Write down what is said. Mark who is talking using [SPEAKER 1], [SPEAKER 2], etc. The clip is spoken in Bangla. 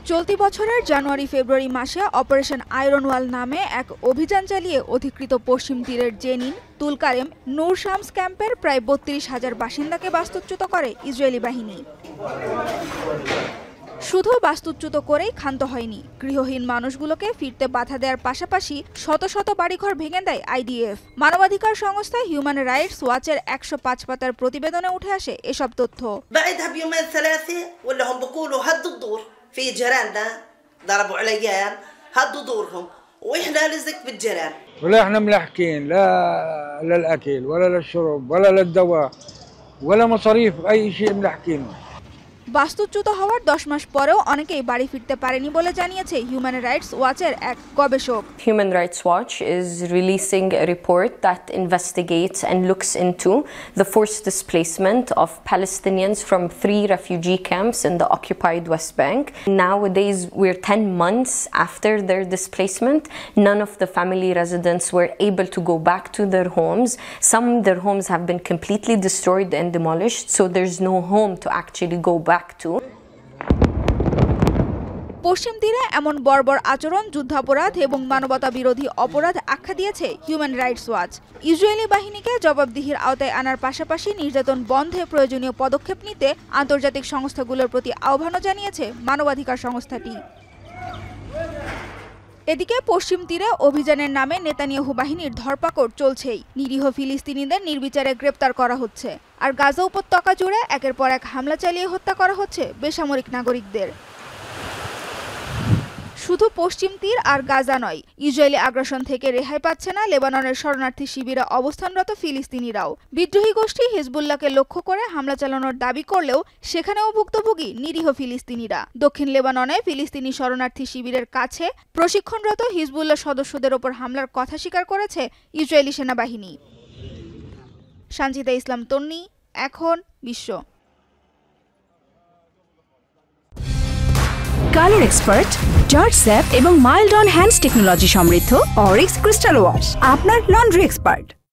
[SPEAKER 1] চলতি বছরের জানুয়ারি-ফেব্রুয়ারি মাসে অপারেশন আয়রন ওয়াল নামে এক অভিযান চালিয়ে অধিকৃত পশ্চিম তীরের জেনিন, তুলকারেম, নূর শামস ক্যাম্পের প্রায় ৩২,০০০ বাসিন্দাকে বাস্তুচ্যুত করে ইসরায়েলি বাহিনী। শুধু বাস্তুচ্যুত করেই ক্ষান্ত হয়নি, গৃহহীন মানুষগুলোকে ফিরতে বাধা দেওয়ার পাশাপাশি শত শত বাড়িঘর ভেঙে দেয় আইডিএফ। মানবাধিকার সংস্থা হিউম্যান রাইটস ওয়াচের ১০৫ পাতার প্রতিবেদনে উঠে আসে এসব তথ্য।
[SPEAKER 2] في جيراننا ضربوا على عيال هدوا دورهم واحنا لزق بالجيران
[SPEAKER 3] ولا احنا ملاحقين لا للاكل ولا للشرب ولا للدواء ولا مصاريف اي شيء ملاحقينه।
[SPEAKER 1] বাস্তুচ্যুত হওয়ার ১০ মাস পরেও অনেকেই বাড়ি ফিরতে পারেনি বলে জানিয়েছে হিউম্যান রাইটস ওয়াচের এক গবেষক।
[SPEAKER 4] Human Rights Watch is releasing a report that investigates and looks into the forced displacement of Palestinians from 3 refugee camps in the occupied West Bank. Nowadays, we're 10 months after their displacement. None of the family residents were able to go back to their homes. Their homes have been completely destroyed and demolished, so there's no home to actually go back.
[SPEAKER 1] পশ্চিম তীরে এমন বর্বর আচরণ যুদ্ধাপরাধ এবং মানবতা বিরোধী অপরাধ আখ্যা দিয়েছে হিউম্যান রাইটস ওয়াচ। ইসরায়েলি বাহিনীকে জবাবদিহির আওতায় আনার পাশাপাশি নির্যাতন বন্ধে প্রয়োজনীয় পদক্ষেপ নিতে আন্তর্জাতিক সংস্থাগুলোর প্রতি আহ্বানও জানিয়েছে মানবাধিকার সংস্থাটি। এদিকে পশ্চিম তীরে অভিযানের নামে নেতানিয়াহু বাহিনীর ধরপাকড় চলছেই, নিরীহ ফিলিস্তিনিদের নির্বিচারে গ্রেপ্তার করা হচ্ছে, আর গাজা উপত্যকা জুড়ে একের পর এক হামলা চালিয়ে হত্যা করা হচ্ছে বেসামরিক নাগরিকদের। শুধু পশ্চিম তীর আর গাজা নয়, ইসরায়েলি আগ্রাসন থেকে রেহাই পাচ্ছে না লেবাননের শরণার্থী শিবিরে অবস্থানরত ফিলিস্তিনিরাও। বিদ্রোহী গোষ্ঠী হিজবুল্লাহকে লক্ষ্য করে হামলা চালানোর দাবি করলেও সেখানেও ভুক্তভোগী নিরীহ ফিলিস্তিনিরা। দক্ষিণ লেবাননে ফিলিস্তিনি শরণার্থী শিবিরের কাছে প্রশিক্ষণরত হিজবুল্লাহ সদস্যদের ওপর হামলার কথা স্বীকার করেছে ইসরায়েলি সেনাবাহিনী। সানজিদা ইসলাম তন্নি, এখন বিশ্ব।
[SPEAKER 5] কালার এক্সপার্ট, জর্জ স্যাপ এবং মাইল্ড অন হ্যান্ডস টেকনোলজি সমৃদ্ধ অরিক্স ক্রিস্টাল ওয়াশ আপনার লন্ড্রি এক্সপার্ট।